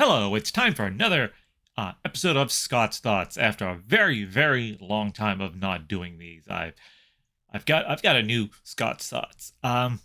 Hello, it's time for another episode of Scott's Thoughts. After a very, very long time of not doing these, I've got a new Scott's Thoughts. Uh,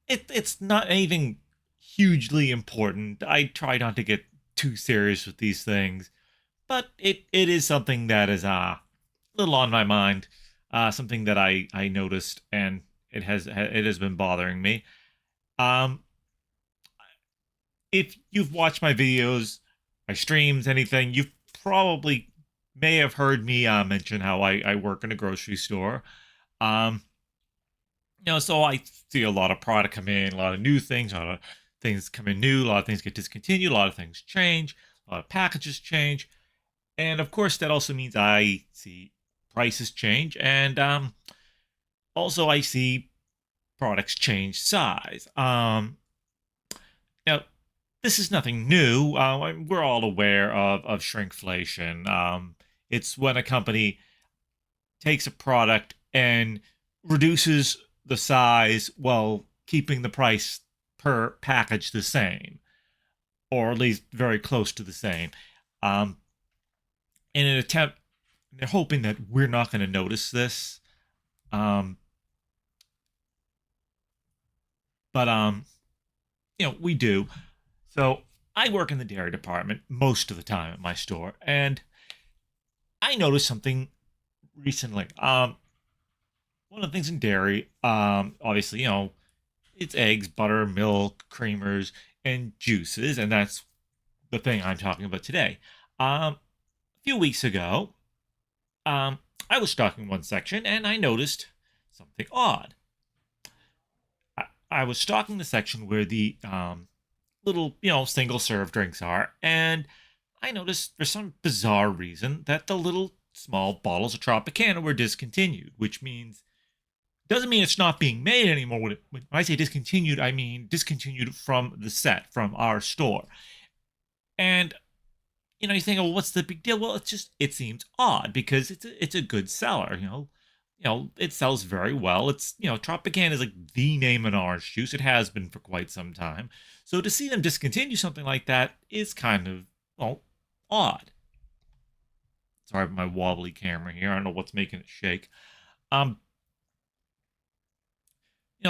it's not anything hugely important. I try not to get too serious with these things, but it is something that is a little on my mind. Something that I noticed, and it has been bothering me. Um, if you've watched my videos, my streams, anything, you've probably may have heard me mention how I work in a grocery store. Um, so I see a lot of product come in, a lot of new things, a lot of things come in new, a lot of things get discontinued, a lot of things change, a lot of packages change, and of course that also means I see prices change, and also I see products change size. Now, this is nothing new. We're all aware of shrinkflation. It's when a company takes a product and reduces the size while keeping the price per package the same, or at least very close to the same. Um, in an attempt, they're hoping that we're not going to notice this. Um, but we do. So I work in the dairy department most of the time at my store, and I noticed something recently. One of the things in dairy, obviously, it's eggs, butter, milk, creamers, and juices, and that's the thing I'm talking about today. A few weeks ago, I was stocking one section, and I noticed something odd. I was stocking the section where the little, single serve drinks are, and I noticed for some bizarre reason that the little small bottles of Tropicana were discontinued, which means doesn't mean it's not being made anymore. When I say discontinued, I mean discontinued from the set, from our store. And you think, well, what's the big deal? Well, it seems odd because it's a good seller. It sells very well. Tropicana is like the name in orange juice. It has been for quite some time. So to see them discontinue something like that is kind of, odd. Sorry about my wobbly camera here. I don't know what's making it shake. Um,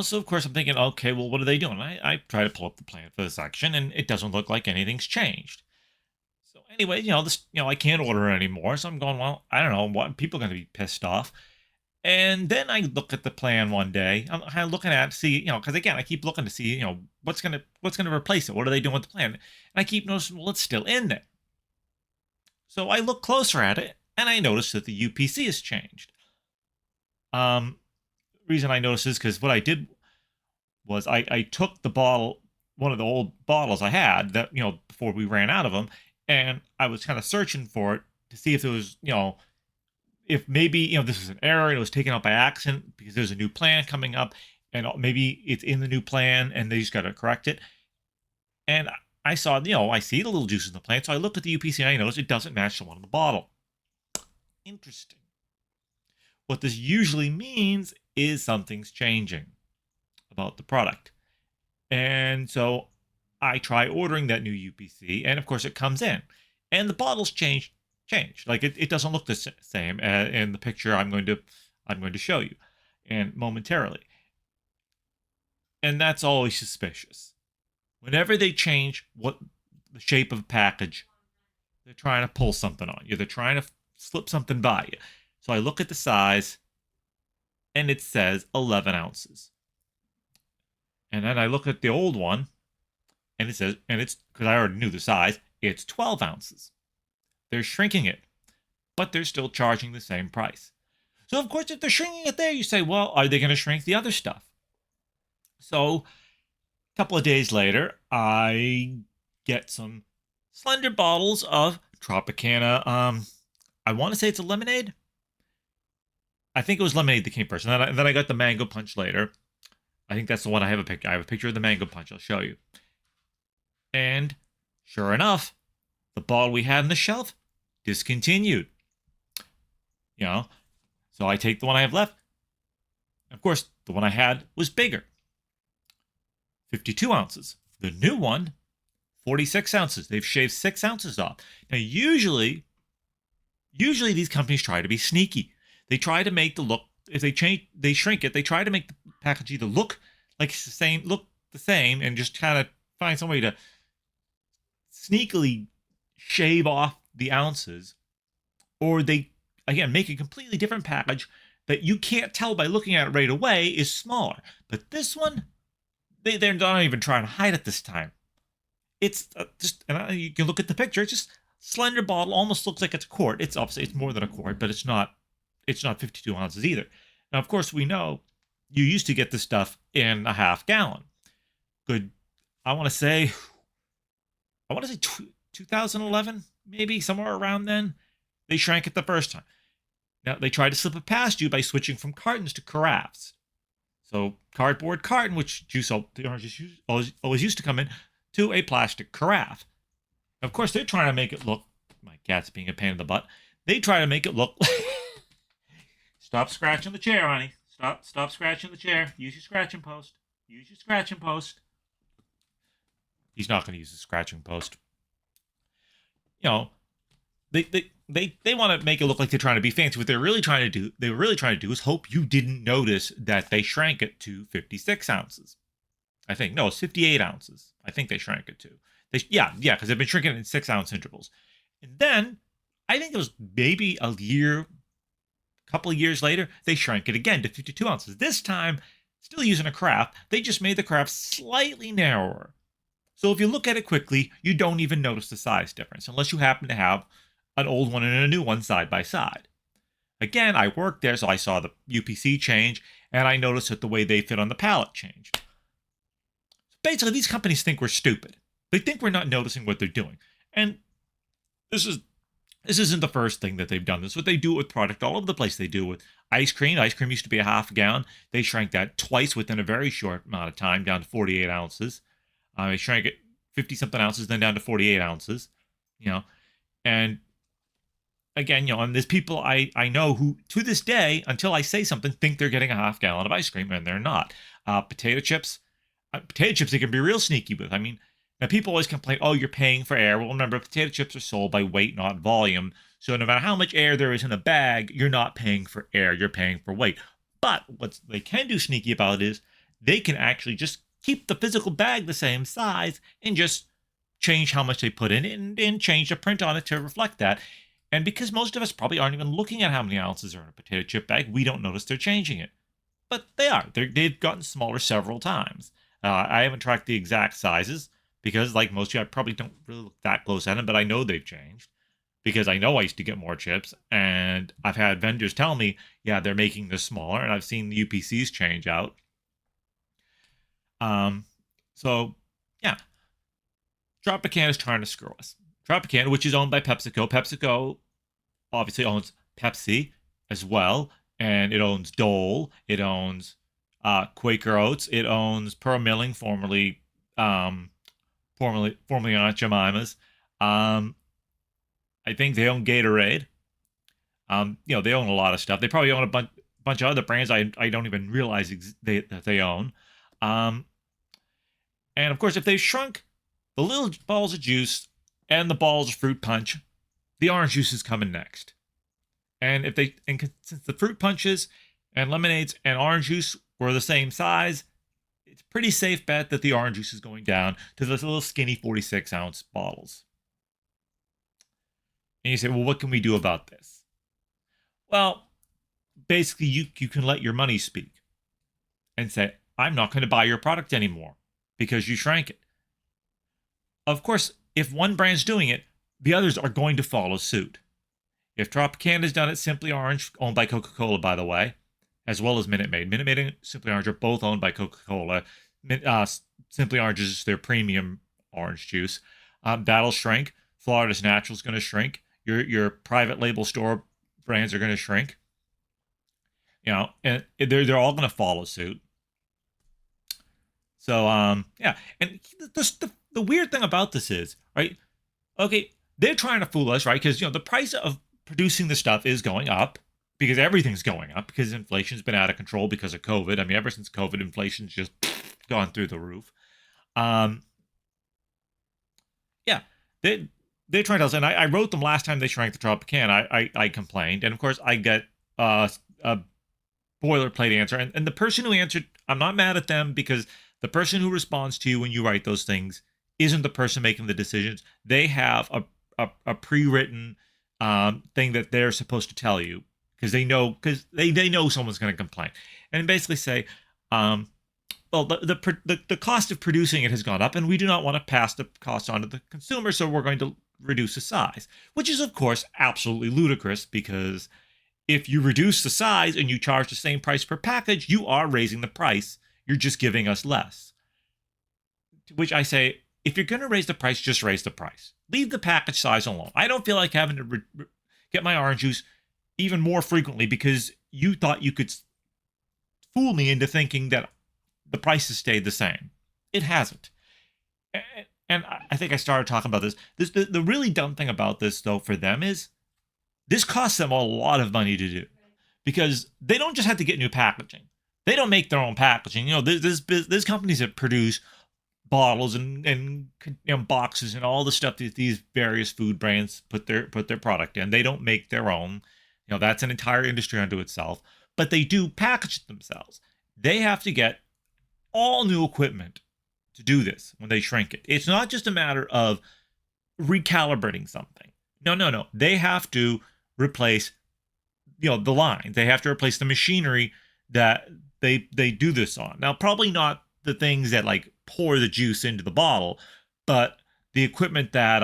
so of course I'm thinking, okay, well, what are they doing? I try to pull up the plan for the section, and it doesn't look like anything's changed. So anyway, I can't order anymore. So I'm going, well, I don't know what people are going to be pissed off. And then I look at the plan one day. I'm kind of looking at see, because again, I keep looking to see, what's gonna replace it. What are they doing with the plan? And I keep noticing, well, it's still in there. So I look closer at it, and I notice that the UPC has changed. Reason I noticed is because what I did was I took the bottle, one of the old bottles I had that before we ran out of them, and I was kind of searching for it to see if there was if maybe this was an error and it was taken out by accident because there's a new plan coming up, and maybe it's in the new plan and they just got to correct it. And I saw, I see the little juice in the plan, so I looked at the UPC and I noticed it doesn't match the one in the bottle. Interesting. What this usually means is something's changing about the product. And so I try ordering that new UPC, and of course it comes in. And the bottles change. Like it doesn't look the same in the picture I'm going to show you and momentarily. And that's always suspicious. Whenever they change what the shape of a package, they're trying to pull something on you. They're trying to slip something by you. So I look at the size, and it says 11 ounces. And then I look at the old one, and it says, and it's because I already knew the size, it's 12 ounces. They're shrinking it, but they're still charging the same price. So, of course, if they're shrinking it there, you say, well, are they going to shrink the other stuff? So, a couple of days later, I get some slender bottles of Tropicana. I want to say it's a lemonade. I think it was lemonade that came first. And then I got the mango punch later. I think that's the one I have a picture. I have a picture of the mango punch. I'll show you. And sure enough, the bottle we had on the shelf discontinued. So I take the one I have left. Of course, the one I had was bigger, 52 ounces. The new one, 46 ounces. They've shaved 6 ounces off. Now, usually these companies try to be sneaky. They try to make the look, if they shrink it, they try to make the package either look like look the same, and just kind of find some way to sneakily shave off the ounces, or they, again, make a completely different package that you can't tell by looking at it right away is smaller. But this one, they're not even trying to hide it this time. It's just, and you can look at the picture. It's just slender bottle, almost looks like it's a quart. It's obviously it's more than a quart, but it's not 52 ounces either. Now, of course, we know you used to get this stuff in a half gallon. Good, I want to say 2011, maybe somewhere around then. They shrank it the first time. Now, they tried to slip it past you by switching from cartons to carafes. So, cardboard carton, which the oranges always used to come in, to a plastic carafe. Of course, they're trying to make it look, my cat's being a pain in the butt. They try to make it look, stop scratching the chair, honey. Stop scratching the chair. Use your scratching post. Use your scratching post. He's not going to use the scratching post. You know, they want to make it look like they're trying to be fancy. What they were really trying to do is hope you didn't notice that they shrank it to 56 ounces. I think. No, it's 58 ounces. I think they shrank it to. Yeah, because they've been shrinking it in 6-ounce intervals. And then, I think it was maybe a couple of years later, they shrank it again to 52 ounces. This time, still using a carafe, they just made the carafe slightly narrower. So if you look at it quickly, you don't even notice the size difference, unless you happen to have an old one and a new one side by side. Again, I worked there, so I saw the UPC change, and I noticed that the way they fit on the pallet changed. Basically, these companies think we're stupid. They think we're not noticing what they're doing. And this isn't the first thing that they've done. This is what they do with product all over the place. They do with ice cream. Ice cream used to be a half a gallon. They shrank that twice within a very short amount of time, down to 48 ounces. They shrank it 50-something ounces, then down to 48 ounces. And again, and there's people I know who, to this day, until I say something, think they're getting a half gallon of ice cream, and they're not. Potato chips they can be real sneaky with. I mean, now people always complain, oh, you're paying for air. Well, remember, potato chips are sold by weight, not volume. So no matter how much air there is in a bag, you're not paying for air, you're paying for weight. But what they can do sneaky about is they can actually just keep the physical bag the same size and just change how much they put in it and change the print on it to reflect that. And because most of us probably aren't even looking at how many ounces are in a potato chip bag, we don't notice they're changing it. But they are. They've gotten smaller several times. I haven't tracked the exact sizes because, like most of you, I probably don't really look that close at them, but I know they've changed because I know I used to get more chips, and I've had vendors tell me, yeah, they're making this smaller, and I've seen the UPCs change out. So, yeah. Tropicana is trying to screw us. Tropicana, which is owned by PepsiCo. PepsiCo obviously owns Pepsi as well, and it owns Dole. It owns Quaker Oats. It owns Pearl Milling, formerly Aunt Jemima's. I think they own Gatorade. They own a lot of stuff. They probably own a bunch of other brands I don't even realize that they own. And of course, if they've shrunk the little balls of juice and the balls of fruit punch, the orange juice is coming next. And since the fruit punches and lemonades and orange juice were the same size, it's a pretty safe bet that the orange juice is going down to those little skinny 46-ounce bottles. And you say, well, what can we do about this? Well, basically, you can let your money speak and say, I'm not going to buy your product anymore because you shrank it. Of course, if one brand's doing it, the others are going to follow suit. If Tropicana's done it, Simply Orange, owned by Coca-Cola, by the way, as well as Minute Maid. Minute Maid and Simply Orange are both owned by Coca-Cola. Simply Orange is their premium orange juice. That'll shrink. Florida's Natural is going to shrink. Your private label store brands are going to shrink. And they're all going to follow suit. So yeah, and the weird thing about this is, right? Okay, they're trying to fool us, right? Because the price of producing the stuff is going up because everything's going up because inflation's been out of control because of COVID. I mean, ever since COVID, inflation's just gone through the roof. they they're trying to tell us, and I wrote them last time they shrank the Tropicana. I complained, and of course I get a boilerplate answer, and the person who answered, I'm not mad at them because the person who responds to you when you write those things isn't the person making the decisions. They have a pre-written thing that they're supposed to tell you because they know someone's going to complain, and basically say, um, well, the cost of producing it has gone up, and we do not want to pass the cost on to the consumer, so we're going to reduce the size, which is of course absolutely ludicrous because if you reduce the size and you charge the same price per package, you are raising the price. You're just giving us less. To which I say, if you're going to raise the price, just raise the price. Leave the package size alone. I don't feel like having to get my orange juice even more frequently because you thought you could fool me into thinking that the price has stayed the same. It hasn't. And I think I started talking about this. The really dumb thing about this, though, for them is this costs them a lot of money to do because they don't just have to get new packaging. They don't make their own packaging. There's companies that produce bottles and boxes and all the stuff that these various food brands put their product in. They don't make their own. That's an entire industry unto itself. But they do package it themselves. They have to get all new equipment to do this when they shrink it. It's not just a matter of recalibrating something. No. They have to replace the line. They have to replace the machinery that they do this on. Now, probably not the things that like pour the juice into the bottle, but the equipment that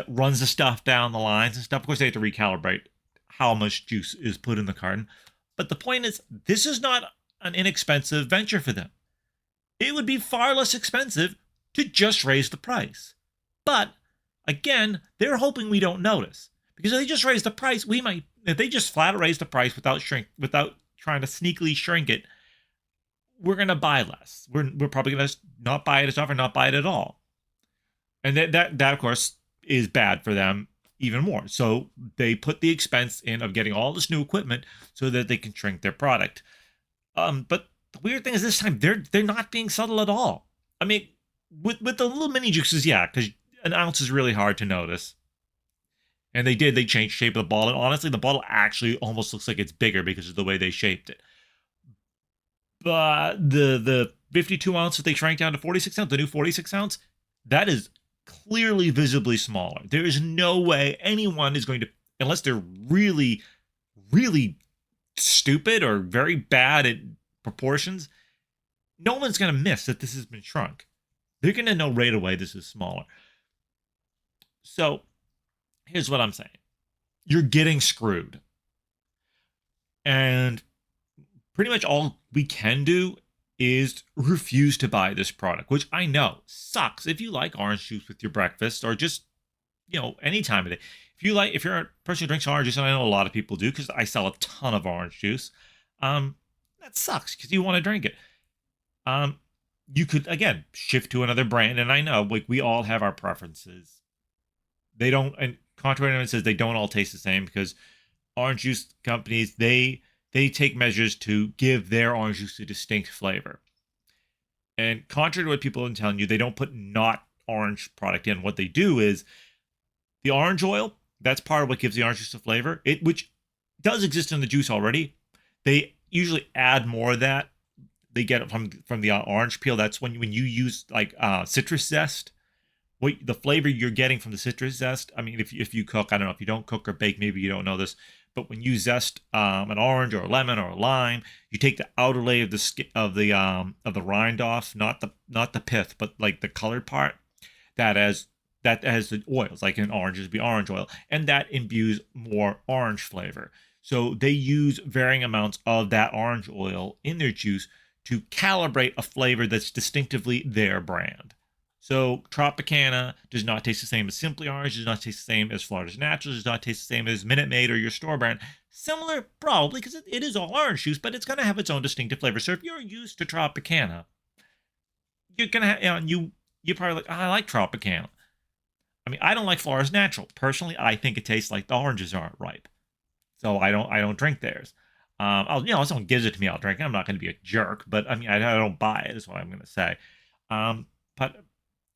runs the stuff down the lines and stuff. Of course, they have to recalibrate how much juice is put in the carton. But the point is, this is not an inexpensive venture for them. It would be far less expensive to just raise the price. But again, they're hoping we don't notice. Because if they just raise the price, if they just flat raise the price without trying to sneakily shrink it, we're going to buy less. We're probably going to not buy it as often, not buy it at all. And that of course is bad for them even more. So they put the expense in of getting all this new equipment so that they can shrink their product. But the weird thing is this time they're not being subtle at all. I mean, with the little mini juices, yeah, because an ounce is really hard to notice. And they changed the shape of the bottle. And honestly, the bottle actually almost looks like it's bigger because of the way they shaped it. But the 52 ounce that they shrank down to 46 ounce, the new 46 ounce, that is clearly visibly smaller. There is no way anyone is going to, unless they're really, really stupid or very bad at proportions, no one's going to miss that this has been shrunk. They're going to know right away this is smaller. So here's what I'm saying. You're getting screwed. And pretty much all we can do is refuse to buy this product, which I know sucks if you like orange juice with your breakfast or just, any time of day. If you're a person who drinks orange juice, and I know a lot of people do because I sell a ton of orange juice, that sucks because you want to drink it. You could, again, shift to another brand, and I know, like, we all have our preferences. They don't, and contrary to what it says, they don't all taste the same because orange juice companies, they take measures to give their orange juice a distinct flavor. And contrary to what people are telling you, they don't put not orange product in. What they do is the orange oil, that's part of what gives the orange juice a flavor, which does exist in the juice already. They usually add more of that. They get it from the orange peel. That's when you use like citrus zest. The flavor you're getting from the citrus zest. I mean, if you cook, I don't know if you don't cook or bake, maybe you don't know this, but when you zest an orange or a lemon or a lime, you take the outer layer of the rind off, not the pith, but like the colored part that has the oils, like in oranges, be orange oil, and that imbues more orange flavor. So they use varying amounts of that orange oil in their juice to calibrate a flavor that's distinctively their brand. So Tropicana does not taste the same as Simply Orange, does not taste the same as Florida's Natural, does not taste the same as Minute Maid or your store brand. Similar, probably, because it is all orange juice, but it's going to have its own distinctive flavor. So if you're used to Tropicana, you're going to have, you're probably like, I like Tropicana. I mean, I don't like Florida's Natural. Personally, I think it tastes like the oranges aren't ripe. So I don't drink theirs. If someone gives it to me, I'll drink it. I'm not going to be a jerk, but I mean, I don't buy it, is what I'm going to say. But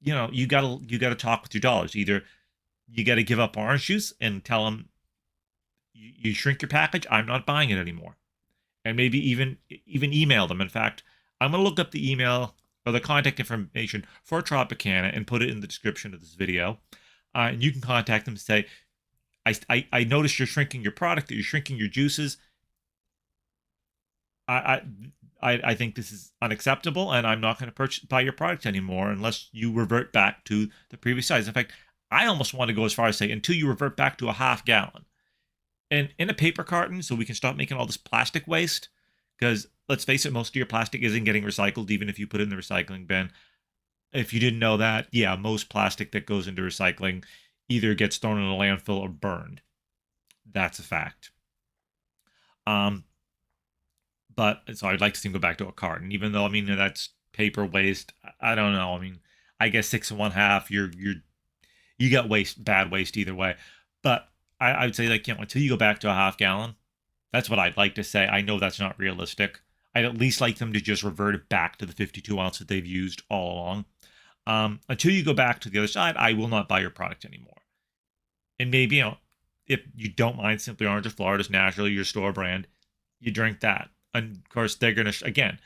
you gotta talk with your dollars. Either you gotta give up orange juice and tell them you shrink your package. I'm not buying it anymore, and maybe even email them. In fact, I'm gonna look up the email or the contact information for Tropicana and put it in the description of this video. And you can contact them and say, I noticed you're shrinking your product, that you're shrinking your juices. I I think this is unacceptable, and I'm not going to buy your product anymore unless you revert back to the previous size. In fact, I almost want to go as far as say until you revert back to a half gallon and in a paper carton, so we can stop making all this plastic waste. Because let's face it, most of your plastic isn't getting recycled, even if you put it in the recycling bin. If you didn't know that, yeah, most plastic that goes into recycling either gets thrown in a landfill or burned. That's a fact. Um, but so I'd like to see him go back to a carton, even though I mean that's paper waste. I don't know. I mean, I guess six and one half. You got bad waste either way. But I would say like until you go back to a half gallon, that's what I'd like to say. I know that's not realistic. I'd at least like them to just revert back to the 52 ounce that they've used all along. Until you go back to the other side, I will not buy your product anymore. And maybe if you don't mind Simply Orange or Florida's naturally your store brand, you drink that. And of course, they're going to, again,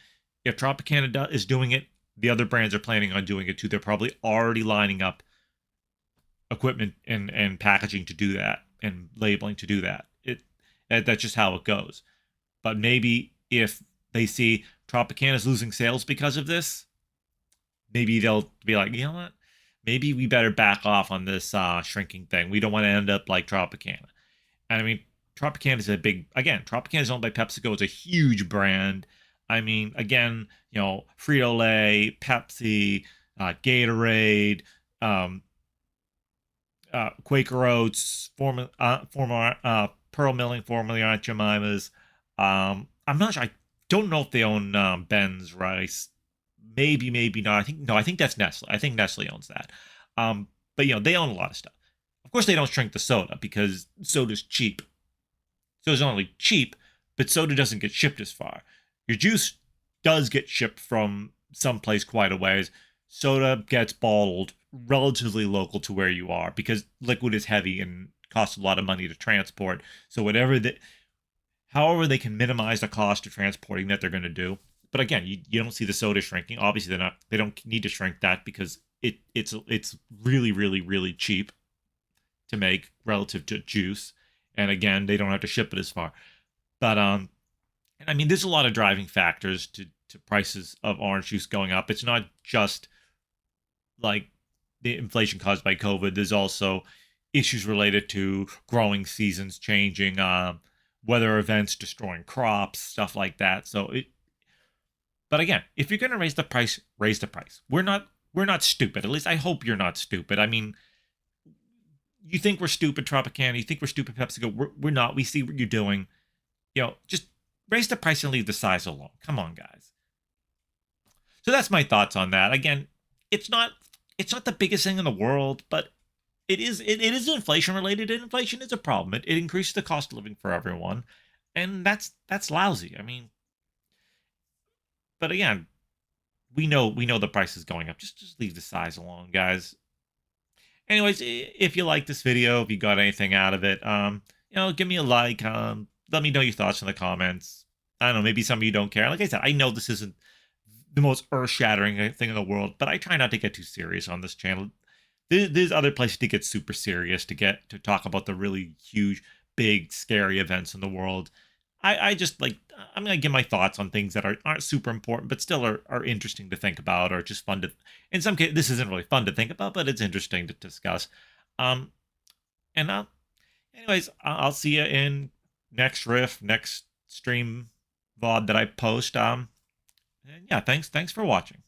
if Tropicana is doing it, the other brands are planning on doing it too. They're probably already lining up equipment and packaging to do that and labeling to do that. That's just how it goes. But maybe if they see Tropicana is losing sales because of this, maybe they'll be like, you know what? Maybe we better back off on this shrinking thing. We don't want to end up like Tropicana. And I mean, Tropicana is Tropicana is owned by PepsiCo. It's a huge brand. I mean, again, Frito-Lay, Pepsi, Gatorade, Quaker Oats, Pearl Milling, formerly Aunt Jemima's. I'm not sure. I don't know if they own Ben's Rice. Maybe not. I think that's Nestle. I think Nestle owns that. But they own a lot of stuff. Of course, they don't shrink the soda because soda's cheap. Soda's not only cheap, but soda doesn't get shipped as far. Your juice does get shipped from someplace quite a ways. Soda gets bottled relatively local to where you are because liquid is heavy and costs a lot of money to transport. So however they can minimize the cost of transporting that, they're going to do. But again, you don't see the soda shrinking. Obviously, they don't need to shrink that because it's really really really cheap to make relative to juice. And again, they don't have to ship it as far. But and I mean, there's a lot of driving factors to prices of orange juice going up. It's not just like the inflation caused by COVID. There's also issues related to growing seasons changing, weather events destroying crops, stuff like that. But again, if you're going to raise the price, raise the price. We're not stupid. At least I hope you're not stupid. I mean, you think we're stupid, Tropicana. You think we're stupid, PepsiCo. We're not. We see what you're doing. Just raise the price and leave the size alone. Come on, guys. So that's my thoughts on that. Again, it's not the biggest thing in the world, but it is inflation related, and inflation is a problem. It increases the cost of living for everyone, and that's lousy. I mean, but again, we know the price is going up. Just leave the size alone, guys. Anyways, if you like this video, if you got anything out of it, give me a like. Let me know your thoughts in the comments. I don't know, maybe some of you don't care. Like I said, I know this isn't the most earth-shattering thing in the world, but I try not to get too serious on this channel. There's other places to get super serious, to talk about the really huge, big, scary events in the world. I just I'm gonna give my thoughts on things that aren't super important, but still are interesting to think about, or just fun to. In some cases, this isn't really fun to think about, but it's interesting to discuss. Um, and anyways, I'll see you in next next stream VOD that I post. And yeah, thanks for watching.